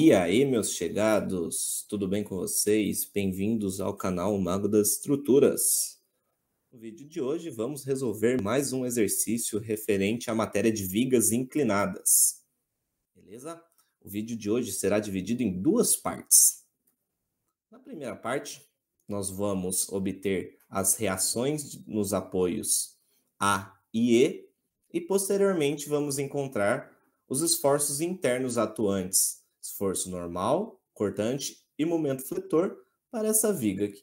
E aí, meus chegados, tudo bem com vocês? Bem-vindos ao canal Mago das Estruturas. No vídeo de hoje, vamos resolver mais um exercício referente à matéria de vigas inclinadas. Beleza? O vídeo de hoje será dividido em duas partes. Na primeira parte, nós vamos obter as reações nos apoios A e E, posteriormente vamos encontrar os esforços internos atuantes, esforço normal, cortante e momento fletor para essa viga aqui.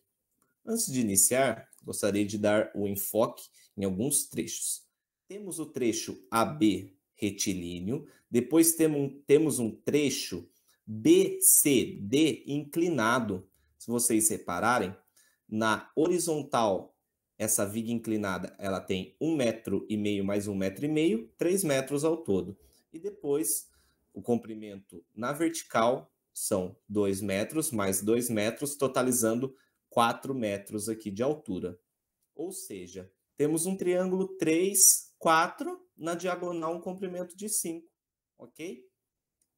Antes de iniciar, gostaria de dar o enfoque em alguns trechos. Temos o trecho AB retilíneo, depois temos um trecho BCD inclinado. Se vocês repararem, na horizontal, essa viga inclinada, ela tem 1,5 m mais 1,5 m, 3 metros ao todo. E depois, o comprimento na vertical são 2 metros mais 2 metros, totalizando 4 metros aqui de altura. Ou seja, temos um triângulo 3, 4, na diagonal um comprimento de 5, ok?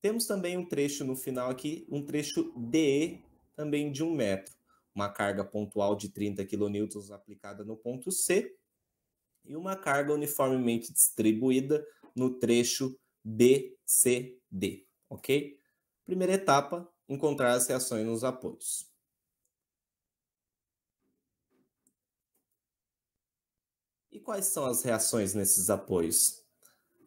Temos também um trecho no final aqui, um trecho DE, também de 1 metro. Uma carga pontual de 30 kN aplicada no ponto C e uma carga uniformemente distribuída no trecho BCD, ok? Primeira etapa, encontrar as reações nos apoios. E quais são as reações nesses apoios?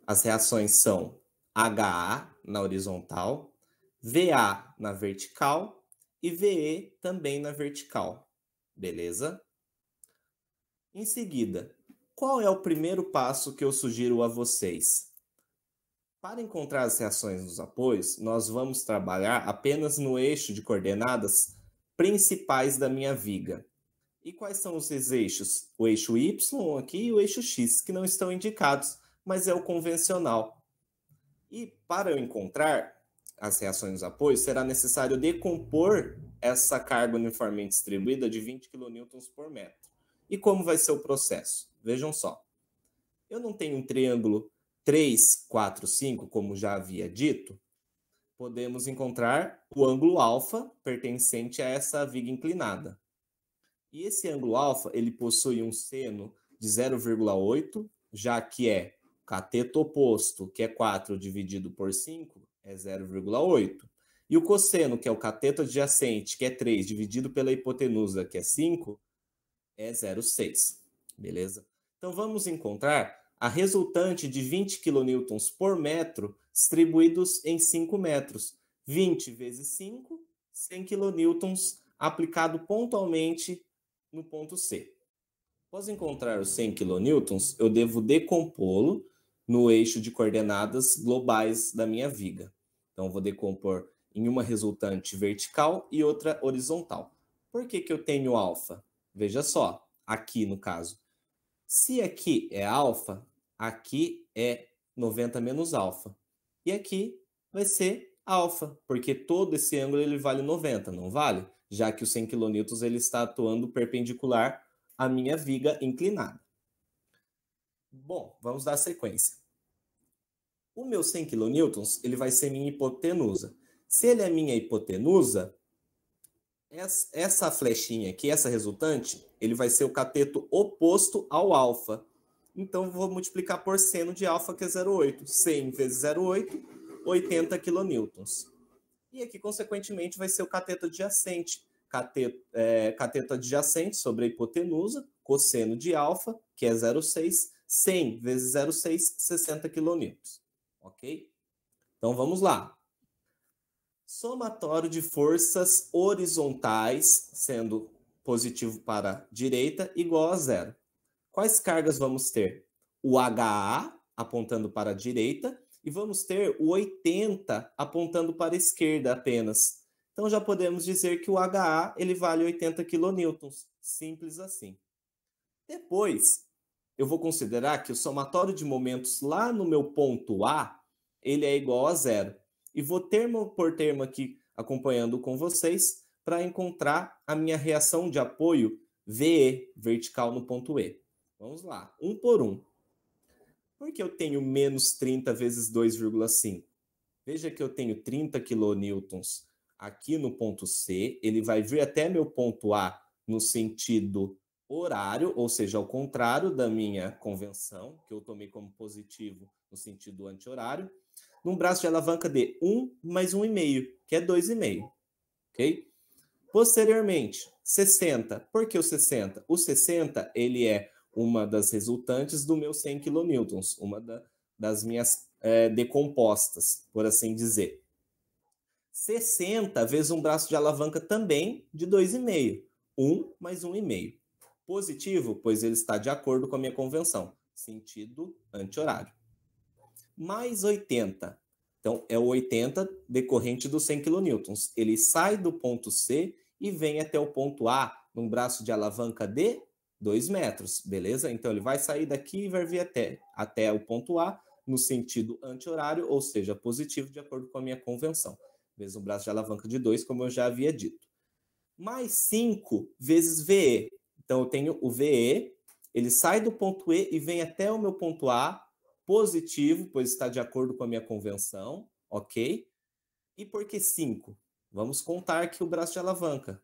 As reações são HA na horizontal, VA na vertical e VE também na vertical, beleza? Em seguida, qual é o primeiro passo que eu sugiro a vocês? Para encontrar as reações nos apoios, nós vamos trabalhar apenas no eixo de coordenadas principais da minha viga. E quais são os eixos? O eixo Y aqui e o eixo X, que não estão indicados, mas é o convencional. E para eu encontrar as reações nos apoios, será necessário decompor essa carga uniformemente distribuída de 20 kN por metro. E como vai ser o processo? Vejam só. Eu não tenho um triângulo 3, 4, 5, como já havia dito. Podemos encontrar o ângulo alfa pertencente a essa viga inclinada. E esse ângulo alfa, ele possui um seno de 0,8, já que é cateto oposto, que é 4 dividido por 5, é 0,8. E o cosseno, que é o cateto adjacente, que é 3, dividido pela hipotenusa, que é 5, é 0,6. Beleza? Então, vamos encontrar a resultante de 20 kN por metro distribuídos em 5 metros. 20 vezes 5, 100 kN aplicado pontualmente no ponto C. Após encontrar os 100 kN, eu devo decompô-lo no eixo de coordenadas globais da minha viga. Então, vou decompor em uma resultante vertical e outra horizontal. Por que eu tenho alfa? Veja só, aqui no caso. Se aqui é alfa, aqui é 90 menos alfa. E aqui vai ser alfa, porque todo esse ângulo ele vale 90, não vale? Já que o 100 kN ele está atuando perpendicular à minha viga inclinada. Bom, vamos dar sequência. O meu 100 kN ele vai ser minha hipotenusa. Se ele é minha hipotenusa, essa flechinha aqui, essa resultante, ele vai ser o cateto oposto ao alfa. Então, eu vou multiplicar por seno de alfa, que é 0,8. 100 vezes 0,8, 80 kN. E aqui, consequentemente, vai ser o cateto adjacente. Cateto adjacente sobre a hipotenusa, cosseno de alfa, que é 0,6. 100 vezes 0,6, 60 kN. Ok? Então, vamos lá. Somatório de forças horizontais, sendo positivo para a direita, igual a 0. Quais cargas vamos ter? O HA apontando para a direita e vamos ter o 80 apontando para a esquerda apenas. Então já podemos dizer que o HA ele vale 80 kN. Simples assim. Depois, eu vou considerar que o somatório de momentos lá no meu ponto A, ele é igual a 0. E vou termo por termo aqui acompanhando com vocês para encontrar a minha reação de apoio VE, vertical no ponto E. Vamos lá, um por um. Por que eu tenho menos 30 vezes 2,5? Veja que eu tenho 30 kN aqui no ponto C, ele vai vir até meu ponto A no sentido horário, ou seja, ao contrário da minha convenção, que eu tomei como positivo no sentido anti-horário, num braço de alavanca de 1 mais 1,5, que é 2,5, ok? Posteriormente, 60. Por que o 60? O 60, ele é uma das resultantes do meu 100 kN, uma das minhas decompostas, por assim dizer. 60 vezes um braço de alavanca também de 2,5. 1 mais 1,5. Positivo, pois ele está de acordo com a minha convenção, sentido anti-horário. Mais 80. Então, é o 80 decorrente dos 100 kN. Ele sai do ponto C e vem até o ponto A, num braço de alavanca de 2 metros, beleza? Então, ele vai sair daqui e vai vir até o ponto A, no sentido anti-horário, ou seja, positivo, de acordo com a minha convenção. Vezes um braço de alavanca de 2, como eu já havia dito. Mais 5 vezes VE. Então, eu tenho o VE, ele sai do ponto E e vem até o meu ponto A, positivo, pois está de acordo com a minha convenção, ok? E por que 5? Vamos contar aqui o braço de alavanca.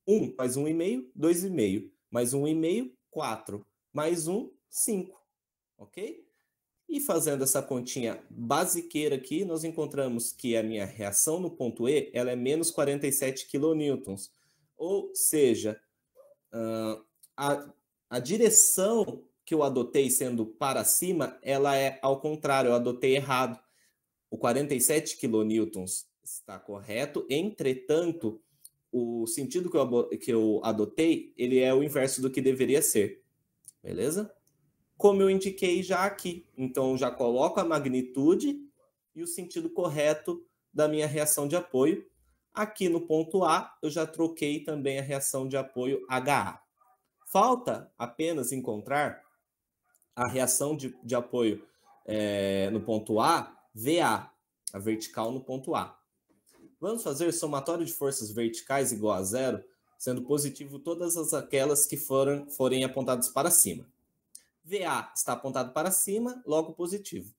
1 mais 1,5, 2,5. Mais 1,5, 4. Mais 1, 5. Ok? E fazendo essa continha basiqueira aqui, nós encontramos que a minha reação no ponto E ela é menos 47 kN. Ou seja, a direção que eu adotei sendo para cima, ela é ao contrário, eu adotei errado. O 47 kN está correto, entretanto, o sentido que eu adotei, ele é o inverso do que deveria ser, beleza? Como eu indiquei já aqui, então já coloco a magnitude e o sentido correto da minha reação de apoio. Aqui no ponto A, eu já troquei também a reação de apoio HA. Falta apenas encontrar a reação de apoio no ponto A, VA, a vertical no ponto A. Vamos fazer somatório de forças verticais igual a zero, sendo positivo todas aquelas que forem apontadas para cima. VA está apontado para cima, logo positivo.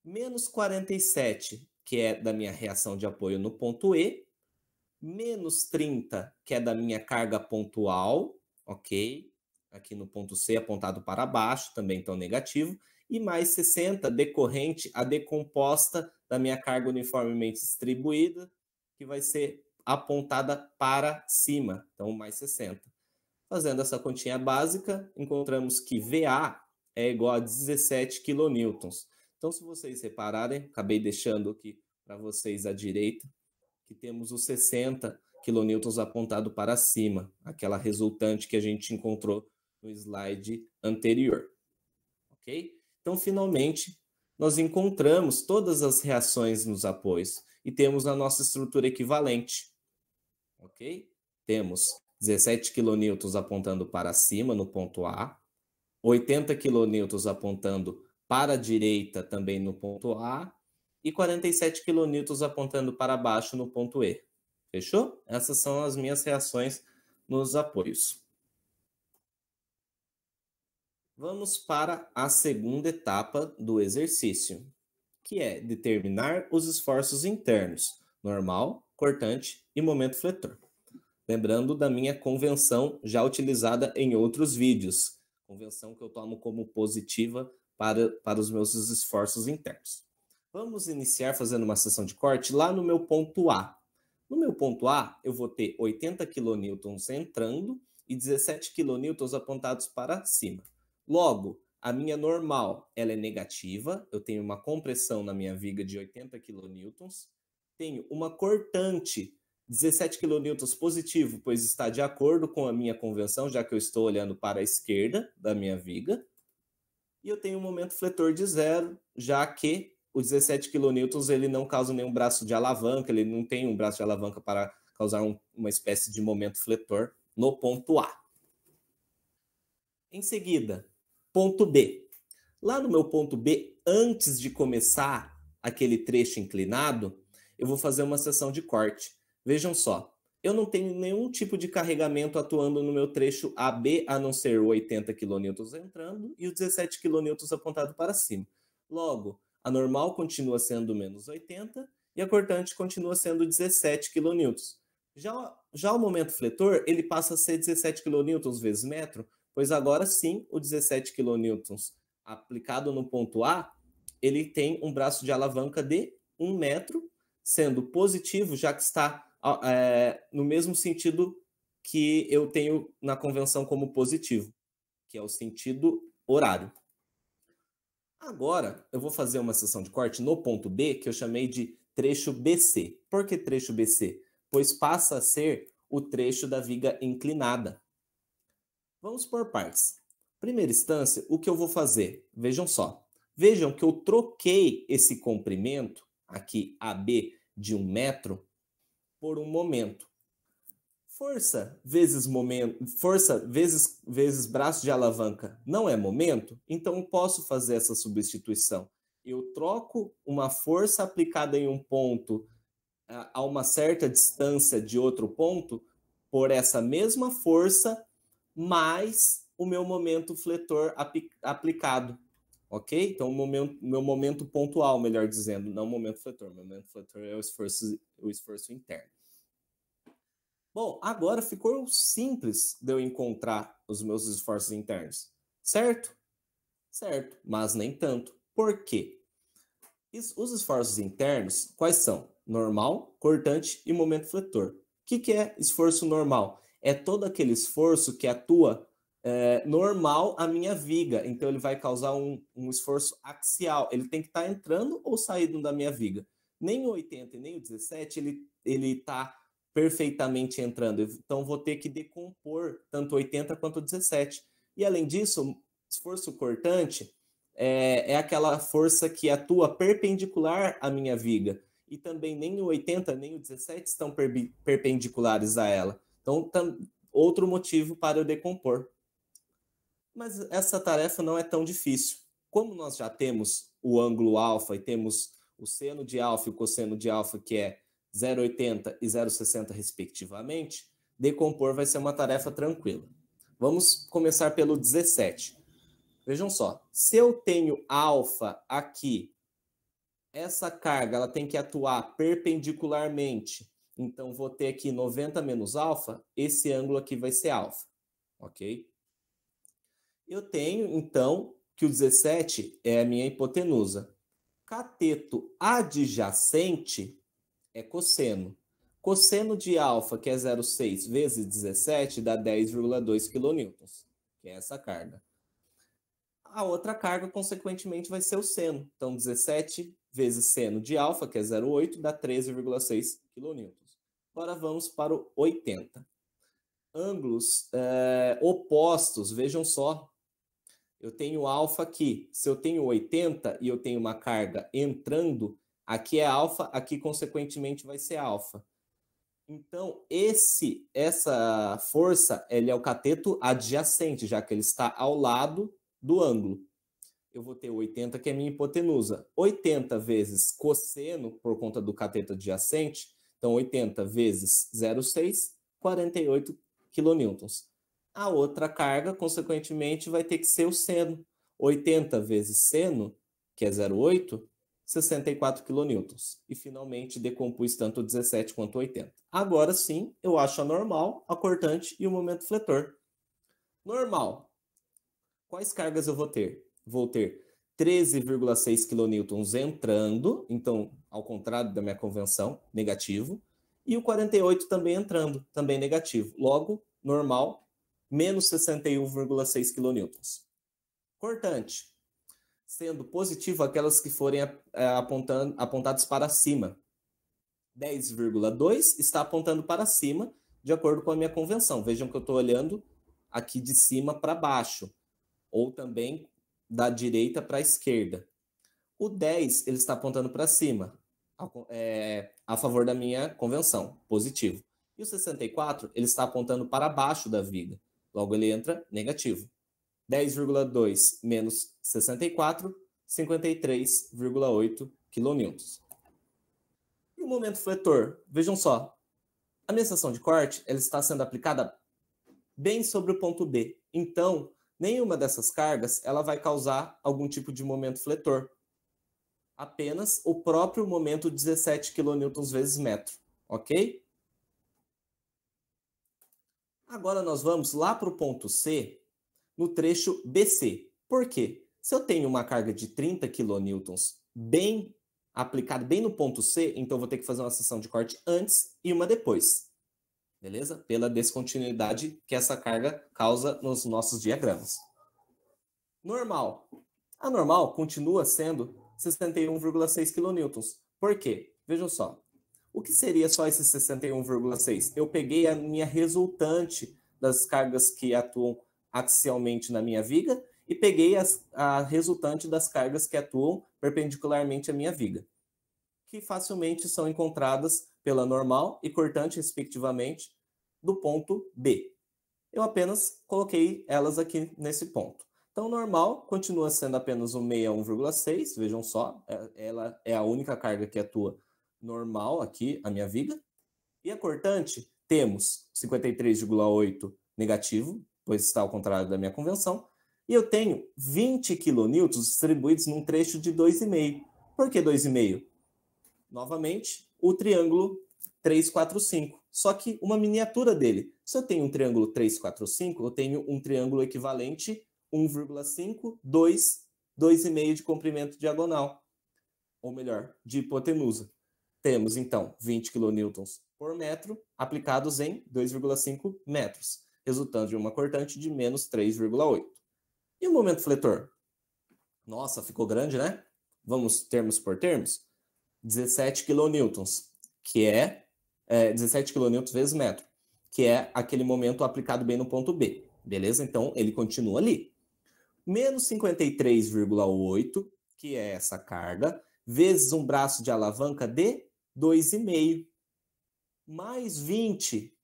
Menos 47, que é da minha reação de apoio no ponto E. Menos 30, que é da minha carga pontual, ok? Aqui no ponto C, apontado para baixo, também então negativo. E mais 60, decorrente a decomposta da minha carga uniformemente distribuída, que vai ser apontada para cima, então mais 60. Fazendo essa continha básica, encontramos que VA é igual a 17 kN. Então, se vocês repararem, acabei deixando aqui para vocês à direita, que temos os 60 kN apontado para cima, aquela resultante que a gente encontrou no slide anterior. Ok? Então, finalmente, nós encontramos todas as reações nos apoios e temos a nossa estrutura equivalente. Ok? Temos 17 kN apontando para cima no ponto A, 80 kN apontando para a direita também no ponto A e 47 kN apontando para baixo no ponto E. Fechou? Essas são as minhas reações nos apoios. Vamos para a segunda etapa do exercício, que é determinar os esforços internos, normal, cortante e momento fletor. Lembrando da minha convenção já utilizada em outros vídeos, convenção que eu tomo como positiva para os meus esforços internos. Vamos iniciar fazendo uma seção de corte lá no meu ponto A. No meu ponto A, eu vou ter 80 kN entrando e 17 kN apontados para cima. Logo, a minha normal ela é negativa, eu tenho uma compressão na minha viga de 80 kN, tenho uma cortante 17 kN positivo, pois está de acordo com a minha convenção, já que eu estou olhando para a esquerda da minha viga. E eu tenho um momento fletor de zero, já que o 17 kN ele não causa nenhum braço de alavanca, ele não tem um braço de alavanca para causar uma espécie de momento fletor no ponto A. Em seguida, ponto B. Lá no meu ponto B, antes de começar aquele trecho inclinado, eu vou fazer uma seção de corte. Vejam só, eu não tenho nenhum tipo de carregamento atuando no meu trecho AB, a não ser o 80 kN entrando e os 17 kN apontado para cima. Logo, A normal continua sendo menos 80 e a cortante continua sendo 17 kN. Já o momento fletor, ele passa a ser 17 kN vezes metro, pois agora sim, o 17 kN aplicado no ponto A, ele tem um braço de alavanca de 1 metro, sendo positivo, já que está no mesmo sentido que eu tenho na convenção como positivo, que é o sentido horário. Agora, eu vou fazer uma seção de corte no ponto B, que eu chamei de trecho BC. Por que trecho BC? Pois passa a ser o trecho da viga inclinada. Vamos por partes. Primeira instância, o que eu vou fazer? Vejam só. Vejam que eu troquei esse comprimento, aqui AB, de 1 metro, por um momento. Força vezes braço de alavanca não é momento, então eu posso fazer essa substituição. Eu troco uma força aplicada em um ponto a uma certa distância de outro ponto por essa mesma força mais o meu momento fletor aplicado. Ok? Então, meu momento pontual, melhor dizendo, não o momento fletor. O momento fletor é o esforço interno. Bom, agora ficou simples de eu encontrar os meus esforços internos, certo? Certo, mas nem tanto. Por quê? Os esforços internos, quais são? Normal, cortante e momento fletor. O que é esforço normal? É todo aquele esforço que atua normal à minha viga. Então, ele vai causar um esforço axial. Ele tem que estar entrando ou saindo da minha viga. Nem o 80 e nem o 17, ele está perfeitamente entrando. Então, vou ter que decompor tanto 80 quanto 17. E, além disso, esforço cortante é aquela força que atua perpendicular à minha viga. E também nem o 80 nem o 17 estão perpendiculares a ela. Então, outro motivo para eu decompor. Mas essa tarefa não é tão difícil. Como nós já temos o ângulo alfa e temos o seno de alfa e o cosseno de alfa, que é 0,80 e 0,60 respectivamente, decompor vai ser uma tarefa tranquila. Vamos começar pelo 17. Vejam só, se eu tenho alfa aqui, essa carga ela tem que atuar perpendicularmente. Então, vou ter aqui 90 menos alfa, esse ângulo aqui vai ser alfa, ok? Eu tenho, então, que o 17 é a minha hipotenusa. Cateto adjacente é cosseno. Cosseno de alfa, que é 0,6 vezes 17, dá 10,2 kN, que é essa carga. A outra carga, consequentemente, vai ser o seno. Então, 17 vezes seno de alfa, que é 0,8, dá 13,6 kN. Agora vamos para o 80. Ângulos opostos, vejam só. Eu tenho alfa aqui. Se eu tenho 80 e eu tenho uma carga entrando, aqui é alfa, aqui, consequentemente, vai ser alfa. Então, essa força, ele é o cateto adjacente, já que ele está ao lado do ângulo. Eu vou ter 80, que é minha hipotenusa. 80 vezes cosseno, por conta do cateto adjacente, então 80 vezes 0,6, 48 kN. A outra carga, consequentemente, vai ter que ser o seno. 80 vezes seno, que é 0,8, 64 kN. E, finalmente, decompus tanto o 17 quanto o 80. Agora sim, eu acho a normal, a cortante e o momento fletor. Normal. Quais cargas eu vou ter? Vou ter 13,6 kN entrando, então, ao contrário da minha convenção, negativo. E o 48 também entrando, também negativo. Logo, normal, menos 61,6 kN. Cortante, sendo positivo aquelas que forem apontadas para cima. 10,2 está apontando para cima, de acordo com a minha convenção. Vejam que eu estou olhando aqui de cima para baixo, ou também da direita para a esquerda. O 10 ele está apontando para cima, a favor da minha convenção, positivo. E o 64 ele está apontando para baixo da viga, logo ele entra negativo. 10,2 menos 64, 53,8 kN. E o momento fletor? Vejam só, a minha seção de corte ela está sendo aplicada bem sobre o ponto B. Então, nenhuma dessas cargas ela vai causar algum tipo de momento fletor. apenas o próprio momento 17 kN vezes metro, ok? Agora nós vamos lá para o ponto C, no trecho BC. Por quê? Se eu tenho uma carga de 30 kN bem aplicada, bem no ponto C, então eu vou ter que fazer uma seção de corte antes e uma depois. Beleza? Pela descontinuidade que essa carga causa nos nossos diagramas. Normal. A normal continua sendo 61,6 kN. Por quê? Vejam só. O que seria só esse 61,6? Eu peguei a minha resultante das cargas que atuam axialmente na minha viga e peguei a resultante das cargas que atuam perpendicularmente à minha viga, que facilmente são encontradas pela normal e cortante, respectivamente, do ponto B. Eu apenas coloquei elas aqui nesse ponto. Então, normal continua sendo apenas um 61,6, vejam só, ela é a única carga que atua normal aqui, a minha viga. E a cortante, temos 53,8 negativo, pois está ao contrário da minha convenção. E eu tenho 20 kN distribuídos num trecho de 2,5. Por que 2,5? Novamente, o triângulo 3, 4, 5. Só que uma miniatura dele. Se eu tenho um triângulo 3, 4, 5, eu tenho um triângulo equivalente 1,5, 2, 2,5 de comprimento diagonal. Ou melhor, de hipotenusa. Temos, então, 20 kN por metro aplicados em 2,5 metros, resultando de uma cortante de menos 3,8. E o momento fletor? Nossa, ficou grande, né? Vamos termos por termos? 17 kN, que é 17 kN vezes metro, que é aquele momento aplicado bem no ponto B. Beleza? Então, ele continua ali. Menos 53,8, que é essa carga, vezes um braço de alavanca de 2,5, mais 20,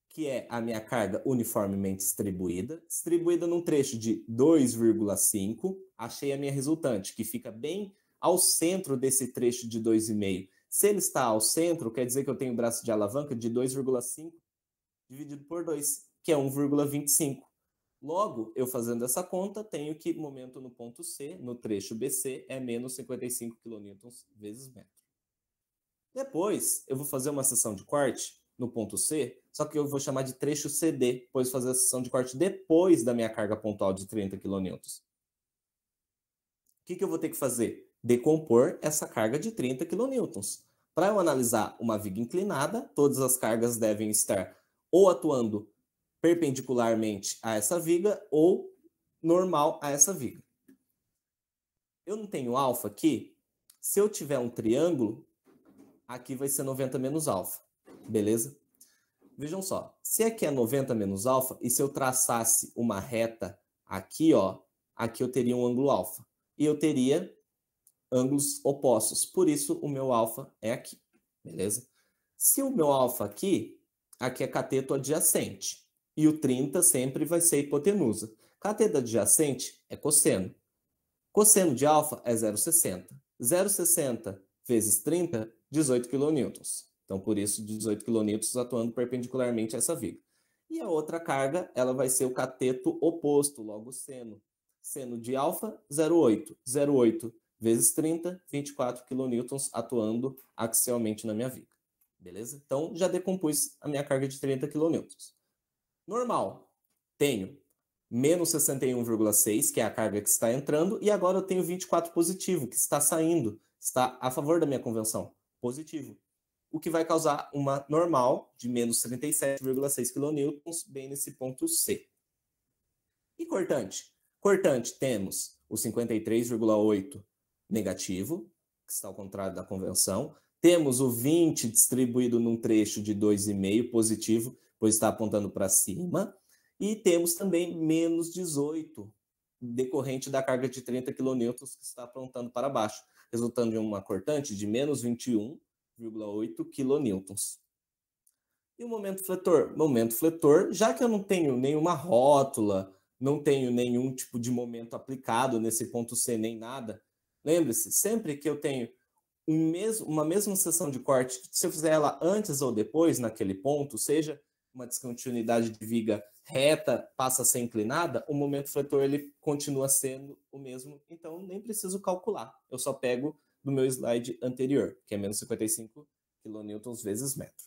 que é a minha carga uniformemente distribuída num trecho de 2,5, achei a minha resultante, que fica bem ao centro desse trecho de 2,5. Se ele está ao centro, quer dizer que eu tenho braço de alavanca de 2,5 dividido por 2, que é 1,25. Logo, eu fazendo essa conta, tenho que momento no ponto C, no trecho BC, é menos 55 kN vezes metro. Depois, eu vou fazer uma seção de corte no ponto C, só que eu vou chamar de trecho CD, pois fazer a seção de corte depois da minha carga pontual de 30 kN. O que eu vou ter que fazer? Decompor essa carga de 30 kN. Para eu analisar uma viga inclinada, todas as cargas devem estar ou atuando perpendicularmente a essa viga ou normal a essa viga. Eu não tenho alfa aqui. Se eu tiver um triângulo, aqui vai ser 90 menos alfa. Beleza? Vejam só. Se aqui é 90 menos alfa, e se eu traçasse uma reta aqui, ó, aqui eu teria um ângulo alfa. E eu teria ângulos opostos. Por isso, o meu alfa é aqui. Beleza? Se o meu alfa aqui é cateto adjacente. E o 30 sempre vai ser hipotenusa. Cateto adjacente é cosseno. Cosseno de alfa é 0,60. 0,60 vezes 30, 18 kN. Então, por isso, 18 kN atuando perpendicularmente a essa viga. E a outra carga, ela vai ser o cateto oposto, logo seno. Seno de alfa, 0,8. 0,8 vezes 30, 24 kN atuando axialmente na minha viga. Beleza? Então, já decompus a minha carga de 30 kN. Normal, tenho menos 61,6, que é a carga que está entrando, e agora eu tenho 24 positivo, que está saindo, está a favor da minha convenção, positivo. O que vai causar uma normal de menos 37,6 kN, bem nesse ponto C. E cortante? Cortante, temos o 53,8 negativo, que está ao contrário da convenção. Temos o 20 distribuído num trecho de 2,5 positivo, pois está apontando para cima. E temos também menos 18, decorrente da carga de 30 kN que está apontando para baixo, resultando em uma cortante de menos 21,8 kN. E o momento fletor? Momento fletor, já que eu não tenho nenhuma rótula, não tenho nenhum tipo de momento aplicado nesse ponto C, nem nada, lembre-se, sempre que eu tenho uma mesma seção de corte, se eu fizer ela antes ou depois naquele ponto, seja uma descontinuidade de viga reta passa a ser inclinada, o momento fletor ele continua sendo o mesmo, então nem preciso calcular. Eu só pego do meu slide anterior, que é menos 55 kN vezes metro.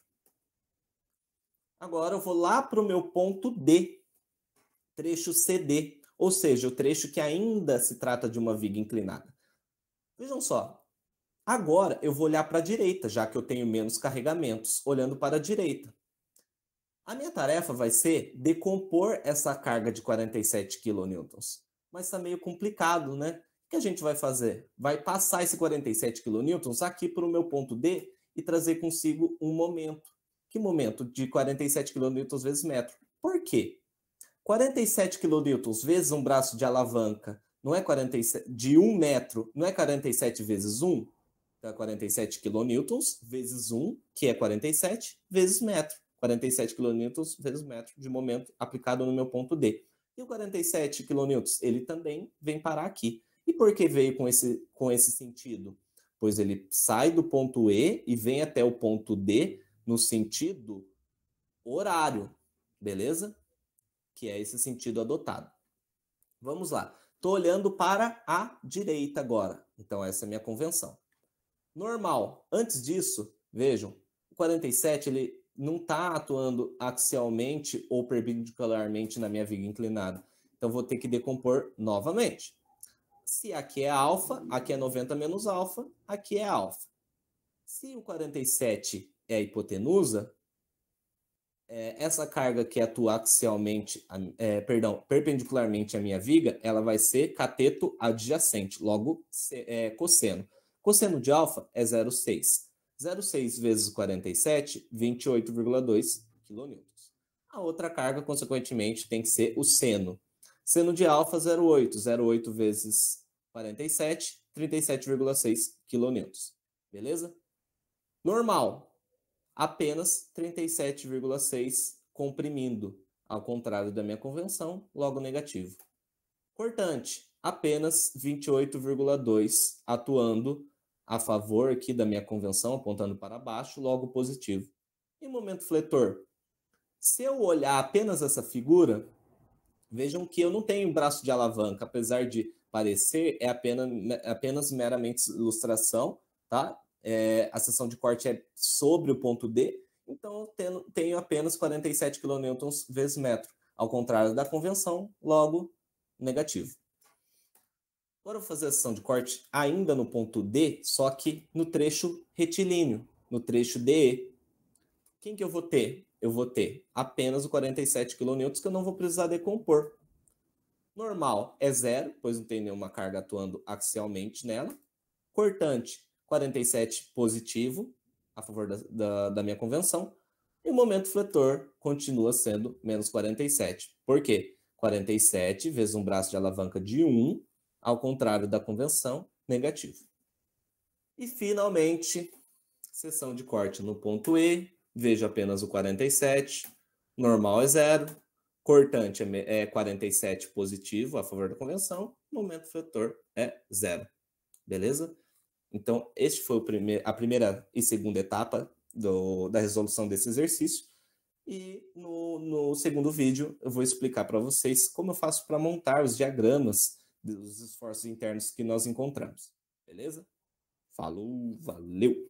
Agora eu vou lá para o meu ponto D, trecho CD, ou seja, o trecho que ainda se trata de uma viga inclinada. Vejam só, agora eu vou olhar para a direita, já que eu tenho menos carregamentos, olhando para a direita. A minha tarefa vai ser decompor essa carga de 47 kN. Mas está meio complicado, né? O que a gente vai fazer? Vai passar esse 47 kN aqui para o meu ponto D e trazer consigo um momento. Que momento? De 47 kN vezes metro. Por quê? 47 kN vezes um braço de alavanca não é 47, de 1 metro, não é 47 vezes 1? Então é 47 kN vezes 1, que é 47, vezes metro. 47 kN vezes metro de momento aplicado no meu ponto D. E o 47 kN, ele também vem parar aqui. E por que veio com esse sentido? Pois ele sai do ponto E e vem até o ponto D no sentido horário, beleza? Que é esse sentido adotado. Vamos lá. Estou olhando para a direita agora. Então, essa é a minha convenção. Normal. Antes disso, vejam, o 47 ele não está atuando axialmente ou perpendicularmente na minha viga inclinada. Então, vou ter que decompor novamente. Se aqui é alfa, aqui é 90 menos alfa, aqui é alfa. Se o 47 é a hipotenusa, essa carga que atua axialmente, perpendicularmente à minha viga, ela vai ser cateto adjacente, logo cosseno. Cosseno de alfa é 0,6. 0,6 vezes 47, 28,2 kN. A outra carga, consequentemente, tem que ser o seno. Seno de alfa, 0,8. 0,8 vezes 47, 37,6 kN. Beleza? Normal. Apenas 37,6 comprimindo, ao contrário da minha convenção, logo negativo. Cortante, apenas 28,2 atuando a favor aqui da minha convenção, apontando para baixo, logo positivo. E momento fletor? Se eu olhar apenas essa figura, vejam que eu não tenho braço de alavanca, apesar de parecer, é apenas meramente ilustração, tá? A seção de corte é sobre o ponto D, então tenho apenas 47 kN vezes metro, ao contrário da convenção, logo negativo. Agora eu vou fazer a seção de corte ainda no ponto D, só que no trecho retilíneo, no trecho DE. Quem que eu vou ter? Eu vou ter apenas o 47 kN que eu não vou precisar decompor. Normal é 0, pois não tem nenhuma carga atuando axialmente nela. Cortante, 47 positivo, a favor da minha convenção. E o momento fletor continua sendo menos 47. Por quê? 47 vezes um braço de alavanca de 1, ao contrário da convenção, negativo. E, finalmente, seção de corte no ponto E. Vejo apenas o 47. Normal é 0. Cortante é 47 positivo, a favor da convenção. Momento fletor é 0. Beleza? Então, este foi a primeira e segunda etapa da resolução desse exercício. E no segundo vídeo eu vou explicar para vocês como eu faço para montar os diagramas dos esforços internos que nós encontramos. Beleza? Falou, valeu!